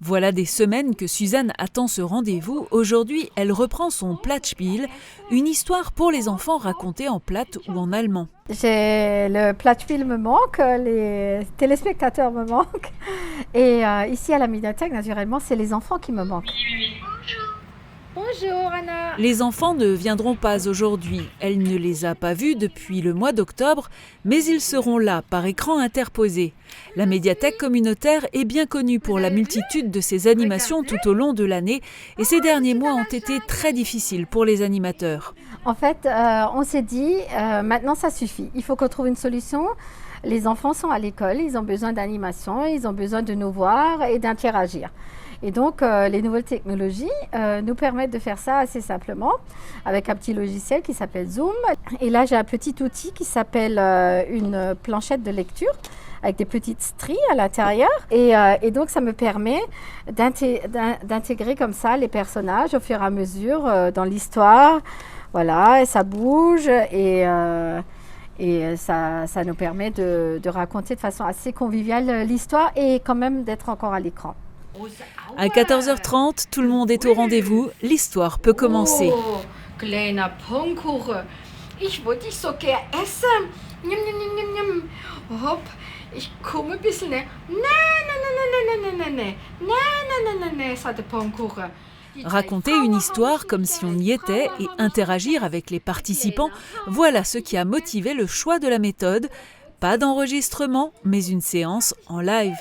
Voilà des semaines que Suzanne attend ce rendez-vous. Aujourd'hui, elle reprend son Plattspiel, une histoire pour les enfants racontée en platt ou en allemand. Le Plattspiel me manque, les téléspectateurs me manquent. Et ici à la médiathèque, naturellement, c'est les enfants qui me manquent. Bonjour Anna. Les enfants ne viendront pas aujourd'hui. Elle ne les a pas vus depuis le mois d'octobre, mais ils seront là par écran interposé. La médiathèque communautaire est bien connue pour la multitude de ses animations tout au long de l'année et ces derniers mois ont été très difficiles pour les animateurs. En fait, on s'est dit, maintenant ça suffit. Il faut qu'on trouve une solution. Les enfants sont à l'école, ils ont besoin d'animation, ils ont besoin de nous voir et d'interagir. Et donc, les nouvelles technologies nous permettent de faire ça assez simplement avec un petit logiciel qui s'appelle Zoom. Et là, j'ai un petit outil qui s'appelle une planchette de lecture avec des petites stries à l'intérieur. Et donc, ça me permet d'intégrer comme ça les personnages au fur et à mesure dans l'histoire. Voilà, et ça bouge et ça nous permet de raconter de façon assez conviviale l'histoire et quand même d'être encore à l'écran. À 14h30, tout le monde est au rendez-vous. L'histoire peut commencer. Oh, kleiner Pfannkuchen. Ich wollte dich so gern essen. Njam, njam, njam, njam, njam. Hopp, ich komme ein bisschen. Nee, nee, sagt der Pfannkuchen. Raconter une histoire comme si on y était et interagir avec les participants, voilà ce qui a motivé le choix de la méthode. Pas d'enregistrement, mais une séance en live.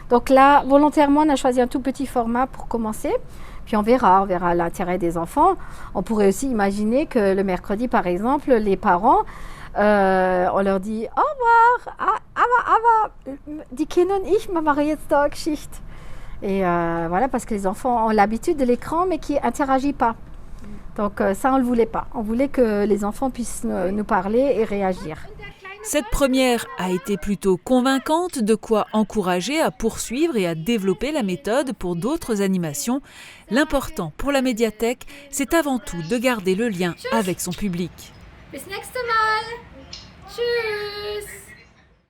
Donc là, volontairement, on a choisi un tout petit format pour commencer. Puis on verra l'intérêt des enfants. On pourrait aussi imaginer que le mercredi, par exemple, les parents, on leur dit « Au revoir, aber, die Kinder und ich, machen jetzt da Geschichte ». Et voilà, parce que les enfants ont l'habitude de l'écran, mais qui n'interagissent pas. Donc ça, on ne le voulait pas. On voulait que les enfants puissent nous parler et réagir. Cette première a été plutôt convaincante, de quoi encourager à poursuivre et à développer la méthode pour d'autres animations. L'important pour la médiathèque, c'est avant tout de garder le lien avec son public. Bis nächste Mal. Tschüss.